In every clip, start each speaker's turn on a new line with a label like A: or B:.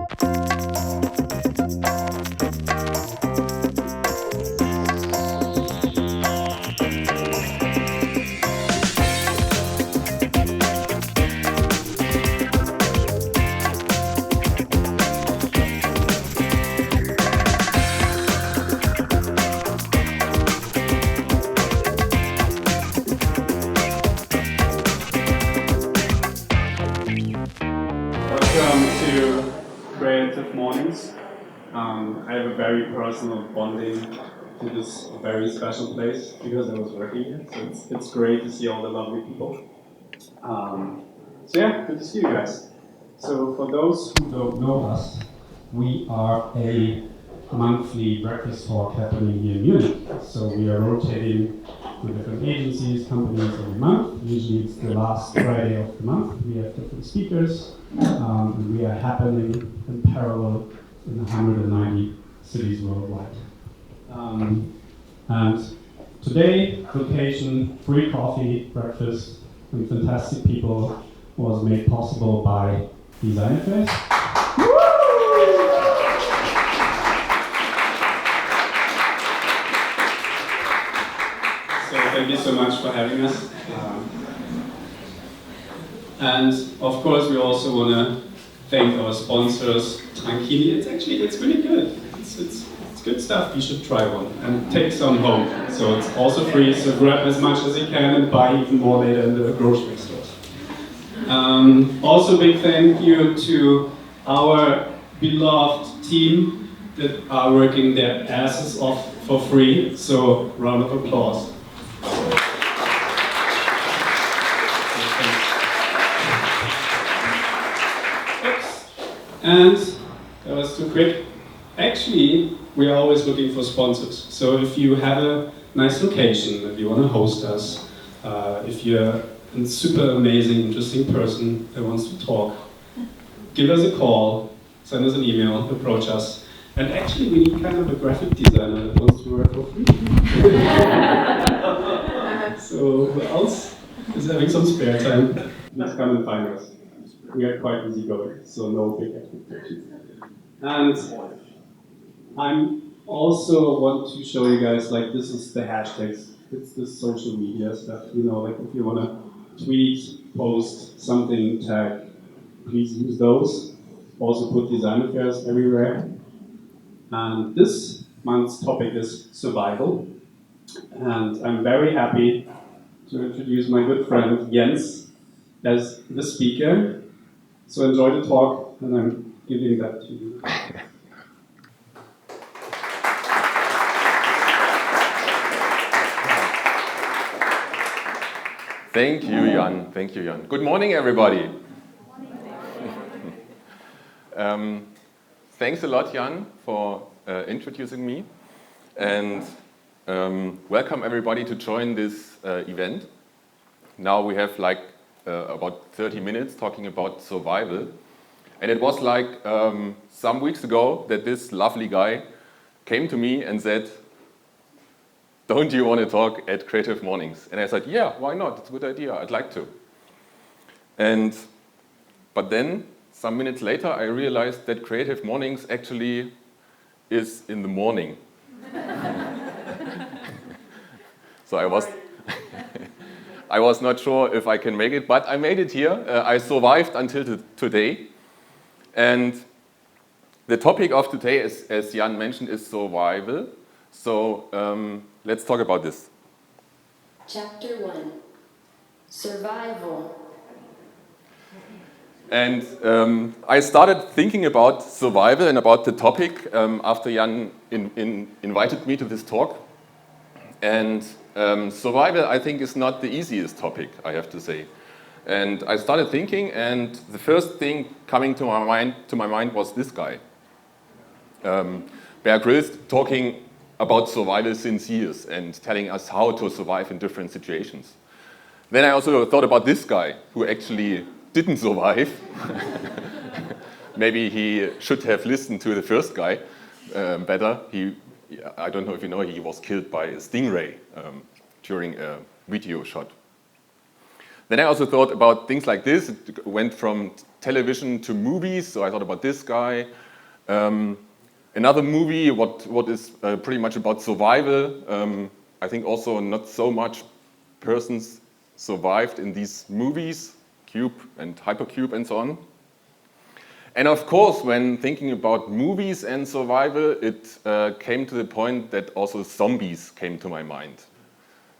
A: Welcome to Creative Mornings. I have a very personal bonding to this very special place because I was working here. So it's great to see all the lovely people. So yeah, good to see you guys. So for those who don't know us, we are a monthly breakfast talk happening here in Munich. So we are rotating with different agencies, companies every month. Usually it's the last Friday of the month. We have different speakers. And we are happening in parallel in 190 cities worldwide. And today, location, free coffee, breakfast, and fantastic people was made possible by Design Fest. So thank you so much for having us. And of course, we also want to thank our sponsors, Tranquini. It's really good. It's good stuff. You should try one and take some home. So it's also free. So grab as much as you can and buy even more later in the grocery stores. Also, big thank you to our beloved team that are working their asses off for free. So round of applause. And that was too quick. Actually, we are always looking for sponsors. So if you have a nice location, if you want to host us, if you're a super amazing, interesting person that wants to talk, give us a call, send us an email, approach us. And actually, we need kind of a graphic designer that wants to work for free. So who else is having some spare time? Please come and find us. We are quite easygoing, so no big expectations. And I also want to show you guys, like, this is the hashtags. It's the social media stuff, you know, like if you want to tweet, post, something, tag, please use those. Also put design affairs everywhere. And this month's topic is survival. And I'm very happy to introduce my good friend Jens as the speaker. So enjoy the talk, and I'm giving that to you.
B: Thank you, Jan. Thank you, Jan. Good morning, everybody. Thanks a lot, Jan, for introducing me. And welcome, everybody, to join this event. Now we have about 30 minutes talking about survival. And it was like some weeks ago that this lovely guy came to me and said, "Don't you want to talk at Creative Mornings?" And I said, "Yeah, why not? It's a good idea. I'd like to." But then, some minutes later, I realized that Creative Mornings actually is in the morning. So I was not sure if I can make it, but I made it here. I survived until today. And the topic of today, as Jan mentioned, is survival. So let's talk about this.
C: Chapter 1, Survival.
B: And I started thinking about survival and about the topic after Jan invited me to this talk. And survival, I think, is not the easiest topic, I have to say. And I started thinking, and the first thing coming to my mind was this guy. Bear Grylls talking about survival since years and telling us how to survive in different situations. Then I also thought about this guy who actually didn't survive. Maybe he should have listened to the first guy better. I don't know if you know, he was killed by a stingray during a video shot. Then I also thought about things like this. It went from television to movies, so I thought about this guy. Another movie, what is pretty much about survival. I think also not so much persons survived in these movies, Cube and Hypercube and so on. And of course, when thinking about movies and survival, it came to the point that also zombies came to my mind.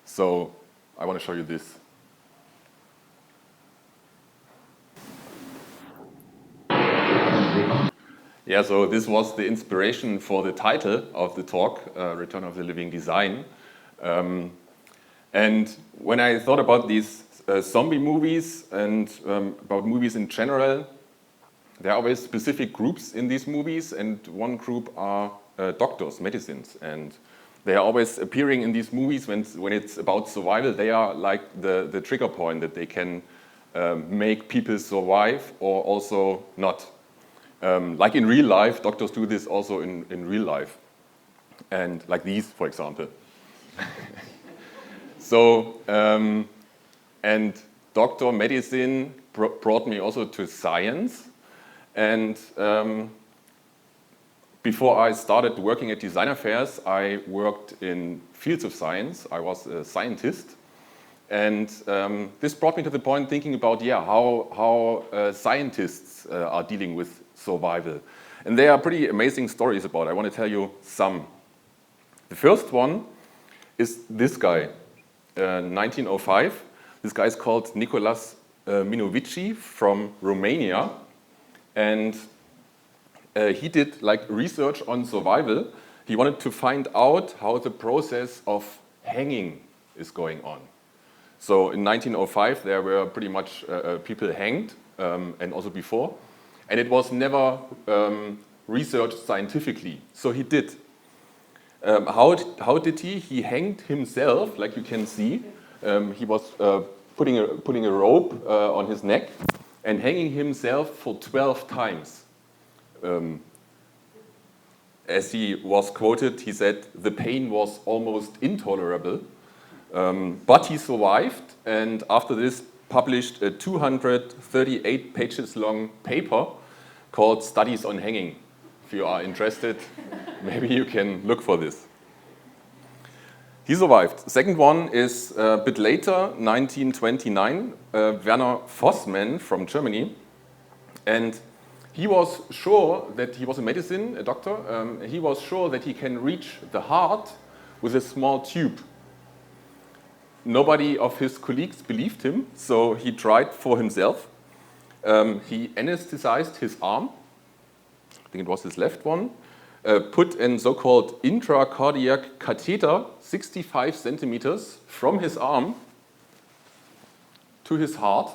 B: So I want to show you this. Yeah, so this was the inspiration for the title of the talk, Return of the Living Design. And when I thought about these zombie movies and about movies in general, there are always specific groups in these movies, and one group are doctors, medicines. And they are always appearing in these movies when it's about survival. They are like the trigger point that they can make people survive or also not. Like in real life, doctors do this also in real life. And like these, for example. So, and doctor, medicine brought me also to science. And before I started working at design affairs, I worked in fields of science. I was a scientist. And this brought me to the point thinking about, how scientists are dealing with survival. And there are pretty amazing stories about it. I want to tell you some. The first one is this guy, 1905. This guy is called Nicolas Minovici from Romania. And he did like research on survival. He wanted to find out how the process of hanging is going on. So in 1905, there were pretty much people hanged, and also before. And it was never researched scientifically. So he did. How did he? He hanged himself, like you can see. He was putting a rope on his neck and hanging himself for 12 times. As he was quoted, he said, "The pain was almost intolerable." But he survived, and after this published a 238 pages long paper called Studies on Hanging. If you are interested, maybe you can look for this. He survived. The second one is a bit later, 1929, Werner Vossmann from Germany. And he was sure that he was a doctor. He was sure that he can reach the heart with a small tube. Nobody of his colleagues believed him, so he tried for himself. He anesthetized his arm, I think it was his left one, put a so-called intracardiac catheter 65 centimeters from his arm to his heart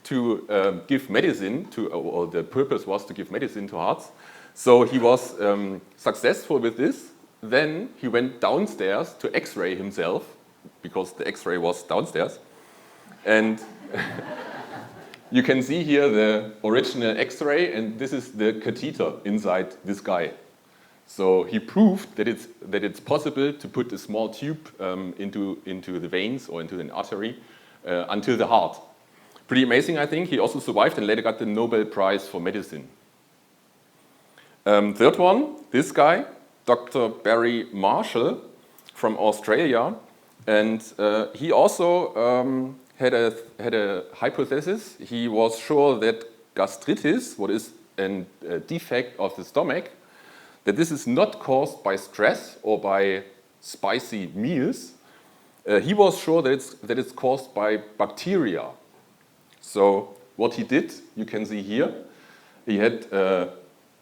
B: to give medicine to, or the purpose was to give medicine to hearts. So he was successful with this. Then he went downstairs to X-ray himself, because the X-ray was downstairs. And you can see here the original X-ray, and this is the catheter inside this guy. So he proved that it's possible to put a small tube into the veins or into an artery until the heart. Pretty amazing, I think. He also survived and later got the Nobel Prize for medicine. Third one, this guy, Dr. Barry Marshall from Australia, and he also had a hypothesis. He was sure that gastritis, what is a defect of the stomach, that this is not caused by stress or by spicy meals. He was sure that it's caused by bacteria. So what he did, you can see here, he had a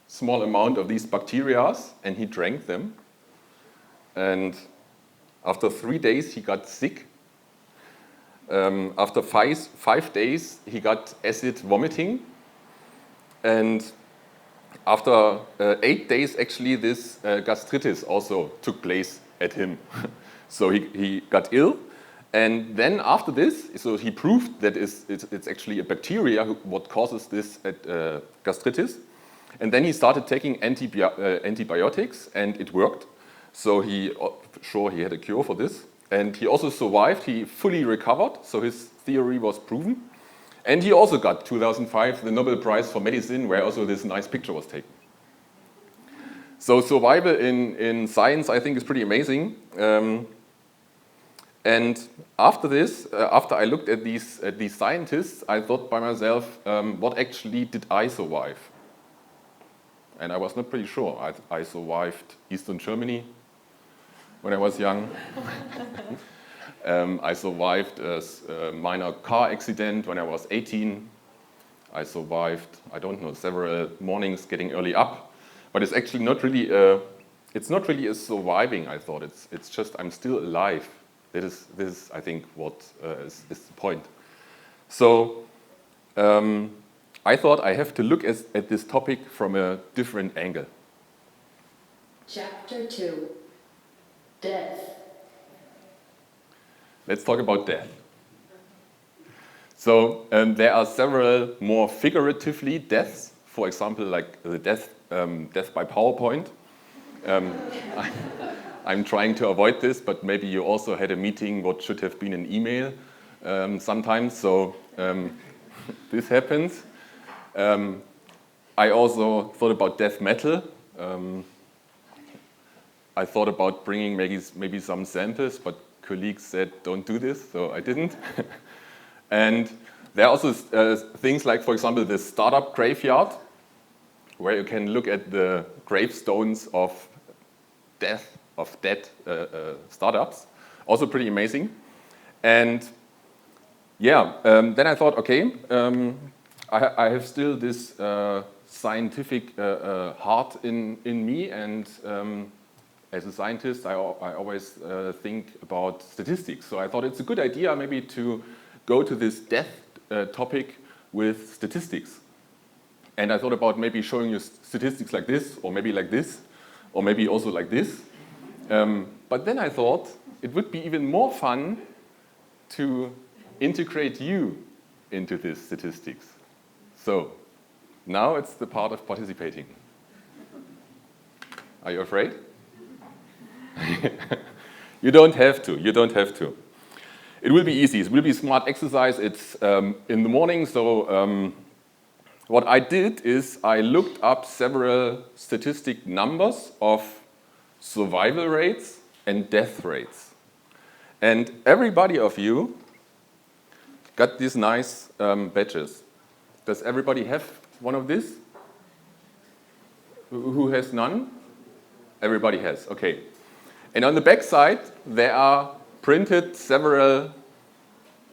B: small amount of these bacteria and he drank them. And after 3 days, he got sick. After five days, he got acid vomiting. And after 8 days, actually, this gastritis also took place at him. So he got ill. And then after this, so he proved that it's actually a bacteria what causes this gastritis. And then he started taking antibiotics, and it worked. So he had a cure for this. And he also survived. He fully recovered, so his theory was proven. And he also got 2005 the Nobel Prize for Medicine, where also this nice picture was taken. So survival in science, I think, is pretty amazing. And after this, after I looked at these scientists, I thought by myself, what actually did I survive? And I was not pretty sure. I survived Eastern Germany when I was young. I survived a minor car accident when I was 18. I survived, I don't know, several mornings getting early up. But it's actually not really it's not really a surviving, I thought. It's just I'm still alive. This is I think, what is the point. So I thought I have to look at this topic from a different angle.
C: Chapter 2. Death.
B: Let's talk about death. So there are several more figuratively deaths. For example, like the death by PowerPoint. I'm trying to avoid this, but maybe you also had a meeting what should have been an email sometimes. So this happens. I also thought about death metal. I thought about bringing maybe some samples, but colleagues said don't do this, so I didn't. And there are also things like, for example, the startup graveyard, where you can look at the gravestones of dead startups. Also pretty amazing. And yeah, then I thought, okay, I have still this scientific heart in me, and as a scientist, I always think about statistics. So I thought it's a good idea maybe to go to this death topic with statistics. And I thought about maybe showing you statistics like this, or maybe like this, or maybe also like this. But then I thought it would be even more fun to integrate you into these statistics. So now it's the part of participating. Are you afraid? You don't have to. You don't have to. It will be easy. It will be smart exercise. It's in the morning, so what I did is I looked up several statistic numbers of survival rates and death rates. And everybody of you got these nice badges. Does everybody have one of these? Who has none? Everybody has, okay. And on the back side, there are printed several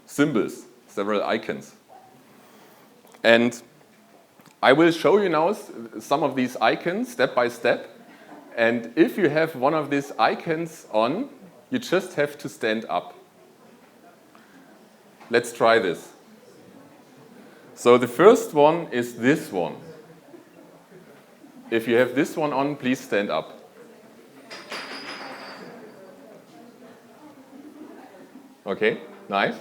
B: symbols, several icons. And I will show you now some of these icons step by step. And if you have one of these icons on, you just have to stand up. Let's try this. So the first one is this one. If you have this one on, please stand up. Okay, nice.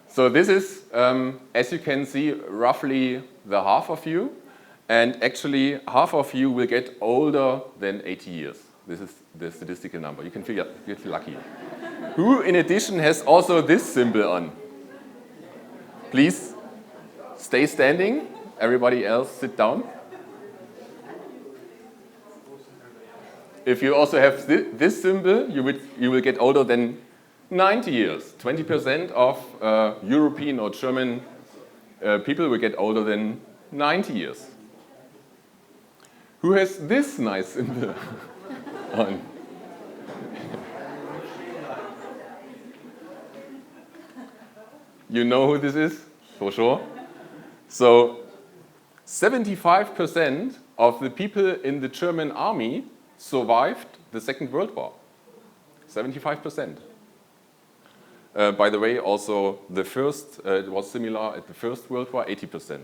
B: So this is, as you can see, roughly the half of you. And actually, half of you will get older than 80 years. This is the statistical number. You can feel lucky. Who, in addition, has also this symbol on? Please stay standing. Everybody else, sit down. If you also have this symbol, you will get older than 90 years. 20% of European or German people will get older than 90 years. Who has this nice symbol on? You know who this is, for sure? So 75% of the people in the German army survived the Second World War. 75%. By the way, also the first, it was similar at the First World War, 80%.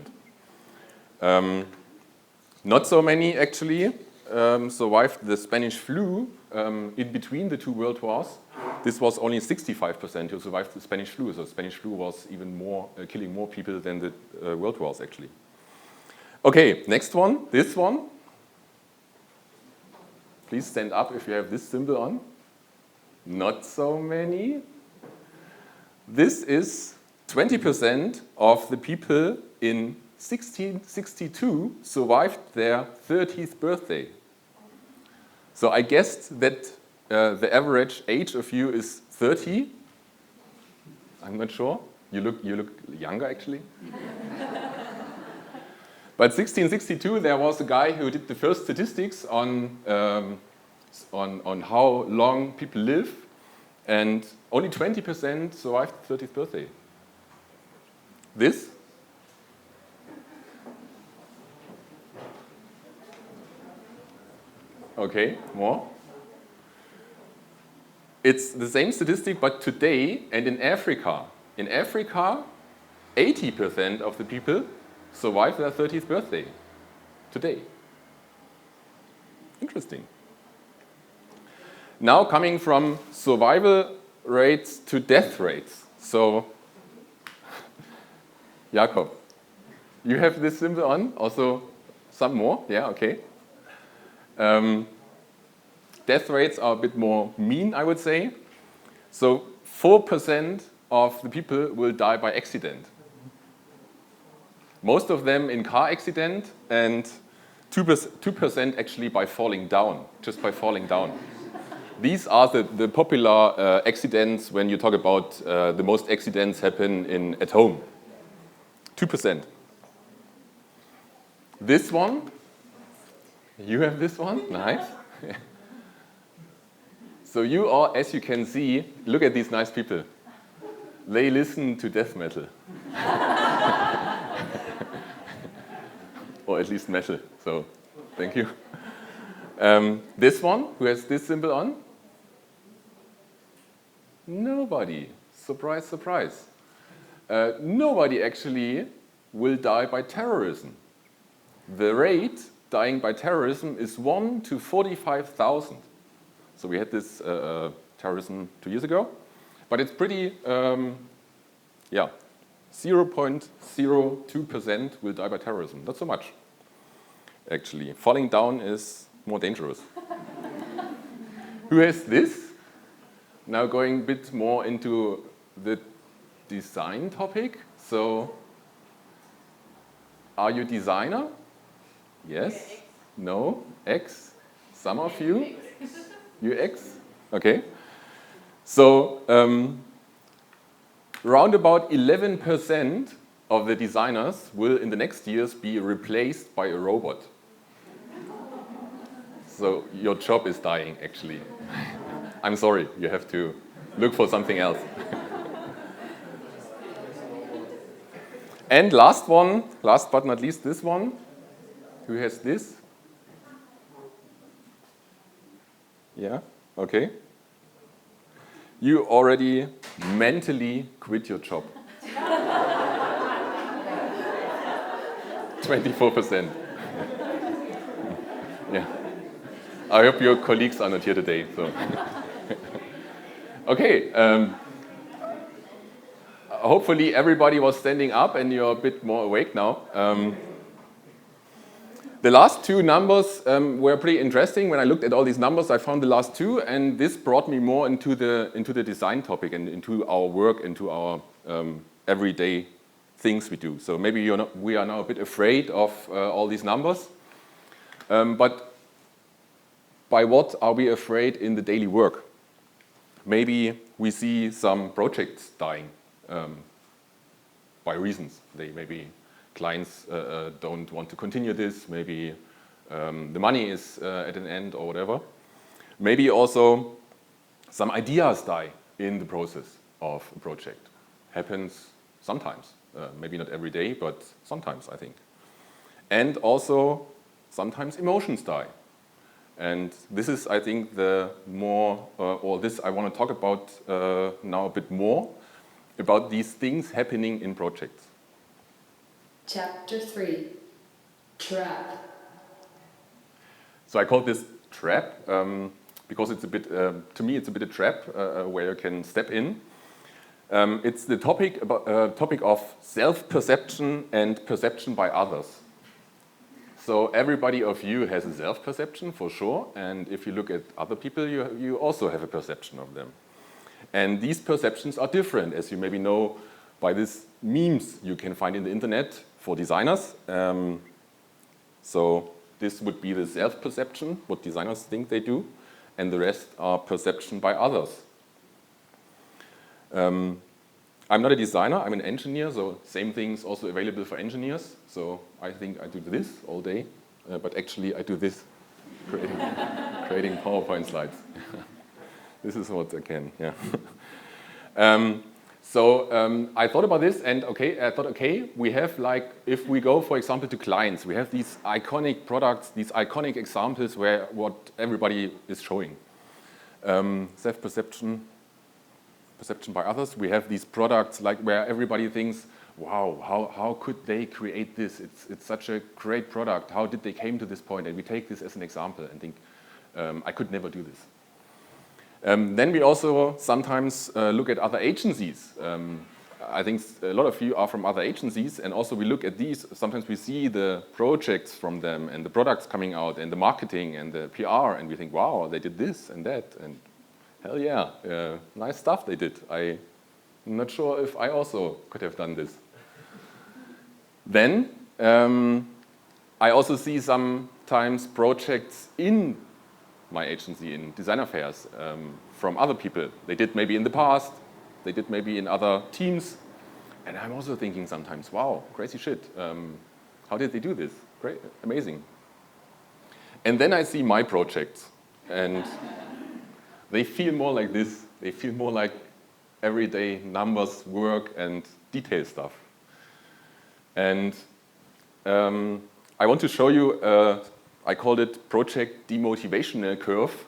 B: Not so many actually survived the Spanish flu in between the two world wars. This was only 65% who survived the Spanish flu. So the Spanish flu was even more, killing more people than the world wars actually. Okay, next one, this one. Please stand up if you have this symbol on. Not so many. This is 20% of the people in 1662 survived their 30th birthday. So I guessed that the average age of you is 30. I'm not sure. You look younger actually. But 1662, there was a guy who did the first statistics on how long people live, and only 20% survived the 30th birthday. This? Okay, more? It's the same statistic, but today and in Africa. In Africa, 80% of the people survive their 30th birthday today. Interesting. Now coming from survival rates to death rates. So, Jakob, you have this symbol on, also some more, yeah, okay. Death rates are a bit more mean, I would say. So 4% of the people will die by accident. Most of them in car accident, and 2% actually by falling down, just by falling down. These are the popular accidents when you talk about the most accidents happen at home. 2%. This one, you have this one, nice. So you are, as you can see, look at these nice people. They listen to death metal. Or at least metal, so thank you. This one, who has this symbol on? Nobody. Surprise, surprise. Nobody actually will die by terrorism. The rate dying by terrorism is 1 to 45,000. So we had this terrorism 2 years ago, but it's pretty, 0.02% will die by terrorism. Not so much, actually. Falling down is more dangerous. Who has this? Now going a bit more into the design topic. So, are you a designer? Yes? No? X? Some of you? UX? Okay. So, round about 11% of the designers will in the next years be replaced by a robot. So your job is dying, actually. I'm sorry, you have to look for something else. And last one, last but not least, this one. Who has this? Yeah, okay. You already mentally quit your job. 24%. Yeah. I hope your colleagues are not here today. So. Okay. Hopefully everybody was standing up and you're a bit more awake now. The last two numbers were pretty interesting. When I looked at all these numbers, I found the last two, and this brought me more into the design topic and into our work, into our everyday things we do. So maybe we are now a bit afraid of all these numbers. But by what are we afraid in the daily work? Maybe we see some projects dying by reasons. Maybe clients don't want to continue this. Maybe the money is at an end or whatever. Maybe also some ideas die in the process of a project. Happens sometimes. Maybe not every day, but sometimes, I think. And also, sometimes emotions die. And this is, I think, the more, or this I want to talk about now a bit more, about these things happening in projects.
C: Chapter 3, Trap.
B: So I call this trap because it's a bit, to me, it's a bit a trap where you can step in. It's the topic of self-perception and perception by others. So everybody of you has a self-perception for sure, and if you look at other people, you also have a perception of them. And these perceptions are different, as you maybe know by these memes you can find in the internet for designers. So this would be the self-perception, what designers think they do, and the rest are perception by others. I'm not a designer, I'm an engineer, so same things also available for engineers. So I think I do this all day, but actually I do this, creating PowerPoint slides. This is what I can, yeah. I thought about this, and I thought, okay, we have like, if we go, for example, to clients, we have these iconic products, these iconic examples where what everybody is showing. Self-perception, perception by others. We have these products like where everybody thinks, wow, how could they create this? It's such a great product. How did they came to this point? And we take this as an example and think, I could never do this. Then we also sometimes look at other agencies. I think a lot of you are from other agencies, and also we look at these. Sometimes we see the projects from them and the products coming out and the marketing and the PR, and we think, wow, they did this and that, and hell yeah, nice stuff they did. I'm not sure if I also could have done this. Then I also see sometimes projects in my agency in designer fairs from other people. They did maybe in the past, they did maybe in other teams. And I'm also thinking sometimes, wow, crazy shit. How did they do this? Great, amazing. And then I see my projects, and they feel more like this. They feel more like everyday numbers, work, and detail stuff. And I want to show you I called it project demotivational curve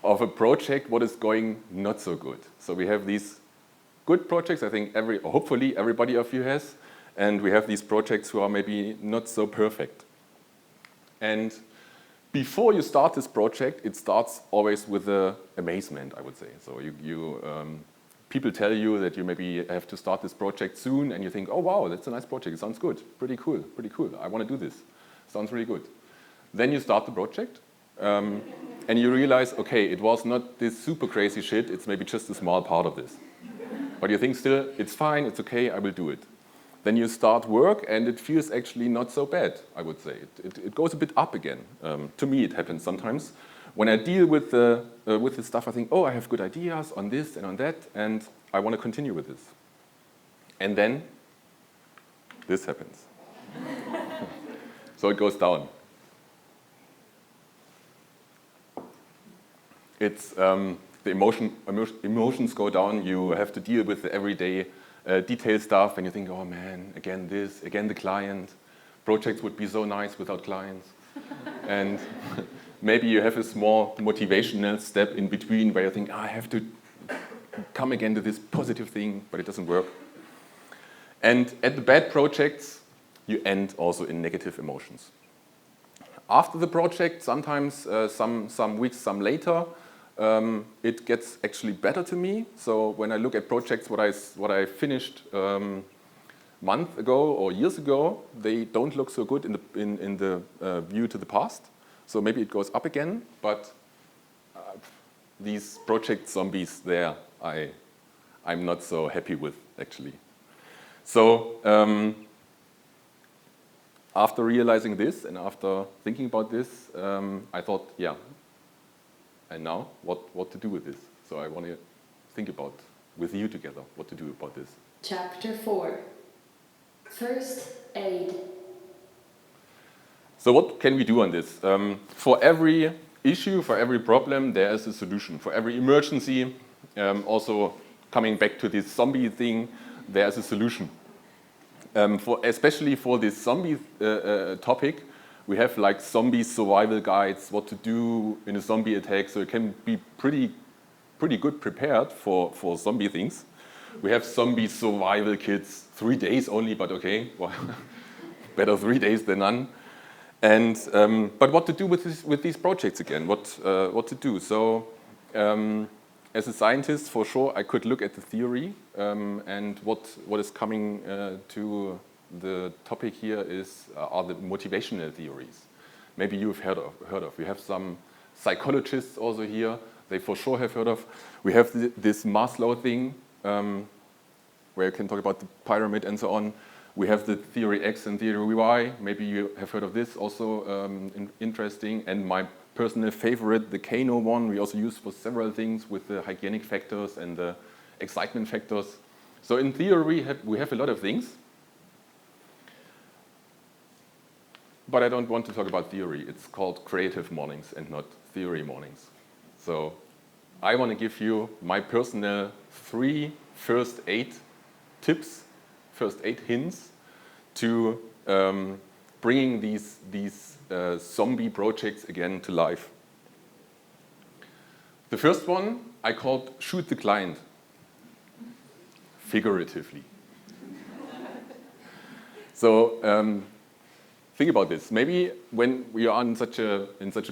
B: of a project what is going not so good. So we have these good projects, I think hopefully everybody of you has, and we have these projects who are maybe not so perfect. And before you start this project, it starts always with amazement, I would say. So people tell you that you maybe have to start this project soon, and you think, oh wow, that's a nice project, it sounds good, pretty cool, I want to do this, sounds really good. Then you start the project, and you realize, okay, it was not this super crazy shit, it's maybe just a small part of this. But you think still, it's fine, it's okay, I will do it. Then you start work, and it feels actually not so bad, I would say. It goes a bit up again. To me, it happens sometimes. When I deal with the stuff, I think, oh, I have good ideas on this and on that, and I want to continue with this. And then this happens. So it goes down. It's the emotions go down. You have to deal with the everyday detail stuff, and you think, oh man, again this, again the client. Projects would be so nice without clients. And maybe you have a small motivational step in between where you think, I have to come again to this positive thing, but it doesn't work. And at the bad projects, you end also in negative emotions. After the project, sometimes some weeks, some later, it gets actually better to me. So when I look at projects what I finished month ago or years ago, they don't look so good in the view to the past. So maybe it goes up again, but these project zombies there, I'm not so happy with actually. So after realizing this and after thinking about this, I thought, yeah. And now, what to do with this? So I want to think about, with you together, what to do about this.
C: Chapter 4. First aid.
B: So what can we do on this? For every issue, for every problem, there is a solution. For every emergency, also coming back to this zombie thing, there is a solution. Especially for this zombie topic, we have like zombie survival guides, what to do in a zombie attack, so you can be pretty good prepared for zombie things. We have zombie survival kits, 3 days only, but okay, well, better 3 days than none. And but what to do with these projects again? What to do? So as a scientist, for sure, I could look at the theory and what is coming to the topic here are the motivational theories. Maybe you've heard of. We have some psychologists also here. they for sure have heard of. We have this Maslow thing, where you can talk about the pyramid and so on. We have the theory X and theory Y. Maybe you have heard of this, also interesting. And my personal favorite, the Kano one, we also use for several things with the hygienic factors and the excitement factors. So in theory, we have a lot of things. But I don't want to talk about theory. It's called Creative Mornings and not Theory Mornings. So I want to give you my personal 3 first aid tips, first aid hints to bringing these zombie projects again to life. The first one I called shoot the client, figuratively. So think about this. Maybe when we are in such a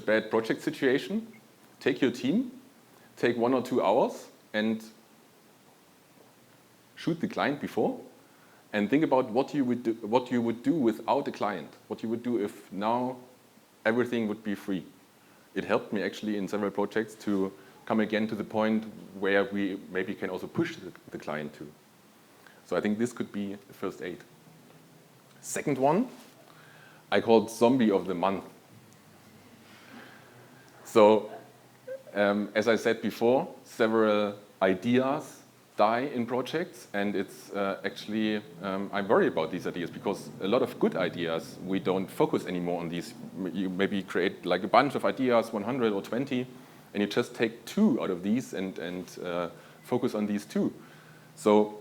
B: bad project situation, take your team, take 1 or 2 hours and shoot the client before, and think about what you would do without a client. What you would do if now everything would be free. It helped me actually in several projects to come again to the point where we maybe can also push the client to. So I think this could be the first aid. Second one, I called Zombie of the Month. So, as I said before, several ideas die in projects, and it's actually, I'm worried about these ideas because a lot of good ideas, we don't focus anymore on these. You maybe create like a bunch of ideas, 100 or 20, and you just take 2 out of these and focus on these 2. So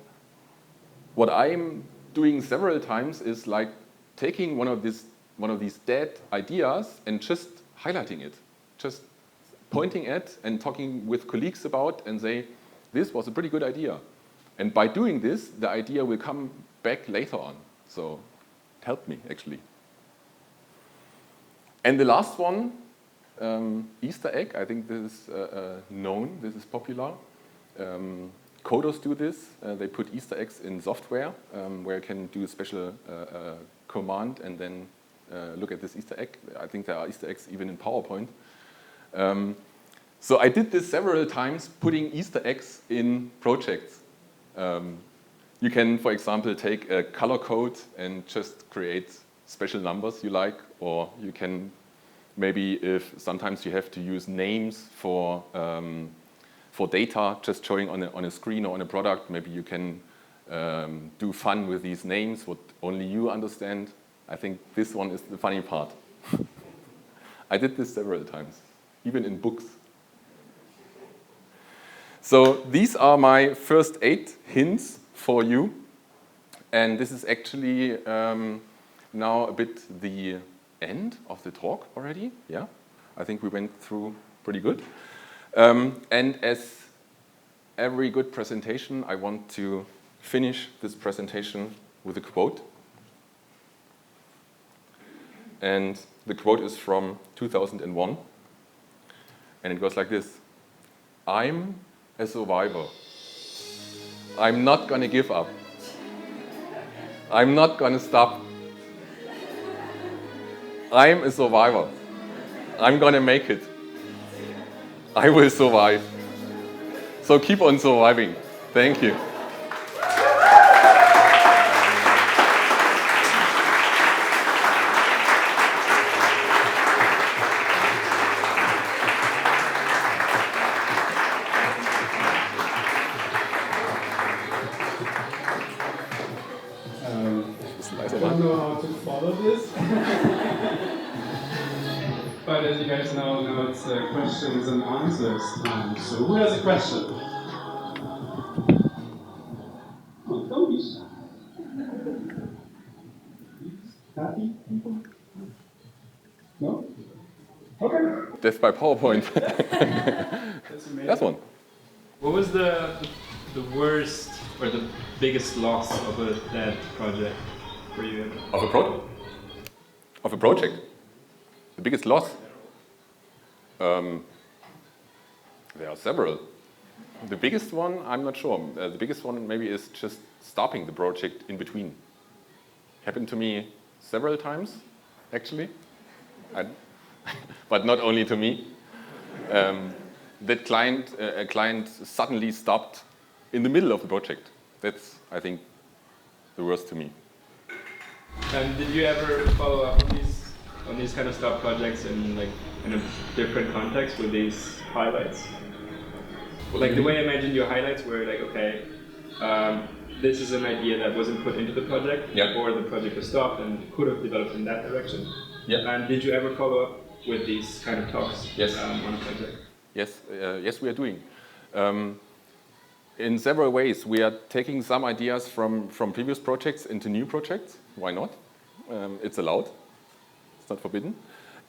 B: what I'm doing several times is like taking one of these dead ideas and just highlighting it, just pointing at and talking with colleagues about and say, this was a pretty good idea. And by doing this, the idea will come back later on. So it helped me, actually. And the last one, Easter egg. I think this is known, this is popular. Coders do this. They put Easter eggs in software where you can do a special command and then look at this Easter egg. I think there are Easter eggs even in PowerPoint. So I did this several times, putting Easter eggs in projects. You can, for example, take a color code and just create special numbers you like, or you can maybe, if sometimes you have to use names for data just showing on a screen or on a product, maybe you can do fun with these names, what only you understand. I think this one is the funny part. I did this several times, even in books. So these are my first 8 hints for you. And this is actually now a bit the end of the talk already. Yeah, I think we went through pretty good. And as every good presentation, I want to finish this presentation with a quote. And the quote is from 2001. And it goes like this: I'm a survivor. I'm not going to give up. I'm not going to stop. I'm a survivor. I'm going to make it. I will survive. So keep on surviving. Thank you.
A: I don't know how to follow this. But as you guys know, now it's questions and answers time. So who has a question? Oh, don't be shy. Happy people? No? Okay.
B: Death by PowerPoint.
A: That's amazing.
B: That's one.
D: What was the worst or the biggest loss of a dead project for you?
B: Of a project. The biggest loss? There are several. The biggest one, I'm not sure. The biggest one maybe is just stopping the project in between. Happened to me several times, actually. But not only to me. that a client suddenly stopped in the middle of the project. That's, I think, the worst to me.
D: And did you ever follow up on these kind of stop projects in a different context with these highlights? Like the way I imagined your highlights were like, okay, this is an idea that wasn't put into the project, or the project was stopped and could have developed in that direction.
B: Yeah.
D: And did you ever follow up with these kind of talks on a project?
B: Yes, yes, we are doing. In several ways, we are taking some ideas from previous projects into new projects. Why not? It's allowed. It's not forbidden.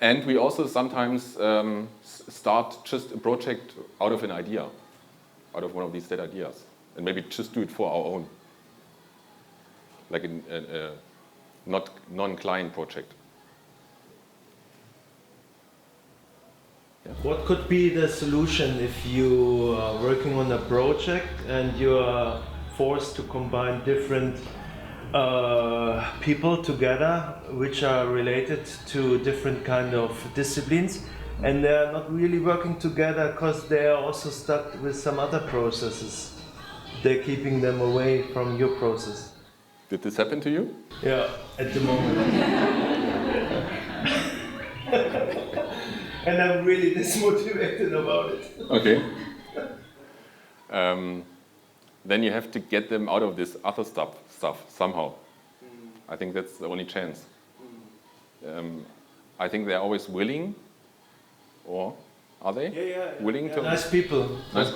B: And we also sometimes start just a project out of an idea, out of one of these dead ideas, and maybe just do it for our own, like a not non-client project. Yeah.
E: What could be the solution if you are working on a project and you are forced to combine different people together which are related to different kind of disciplines, and they are not really working together because they are also stuck with some other processes. They're keeping them away from your process.
B: Did this happen to you?
E: Yeah, at the moment. And I'm really dismotivated about it.
B: Okay. Then you have to get them out of this other stuff somehow. I think that's the only chance. I think they're always willing, or are they?
E: Yeah.
B: Willing to?
E: Nice people.
B: Nice.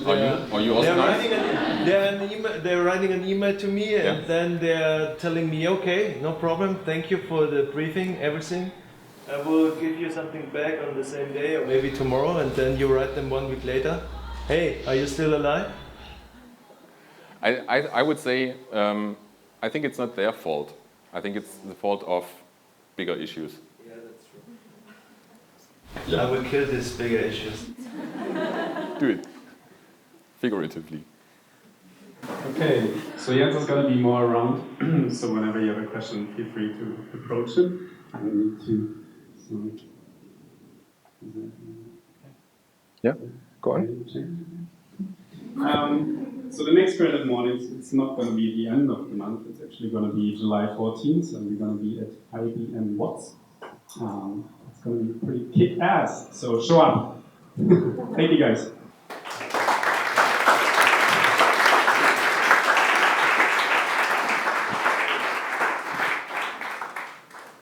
B: Are you also nice?
E: They're writing an email to me, and then they're telling me, okay, no problem, thank you for the briefing, everything. I will give you something back on the same day or maybe tomorrow, and then you write them 1 week later. Hey, are you still alive?
B: I would say, I think it's not their fault. I think it's the fault of bigger issues.
E: Yeah, that's true. I will kill these bigger issues.
B: Do it. Figuratively.
A: Okay, so Jens is going to be more around, so whenever you have a question, feel free to approach him. I need to...
B: Yeah, go on.
A: So the next Creative Mornings, it's not going to be the end of the month, it's actually going to be July 14th, and we're going to be at IBM Watts. It's going to be pretty kick-ass, so show up. Thank you guys.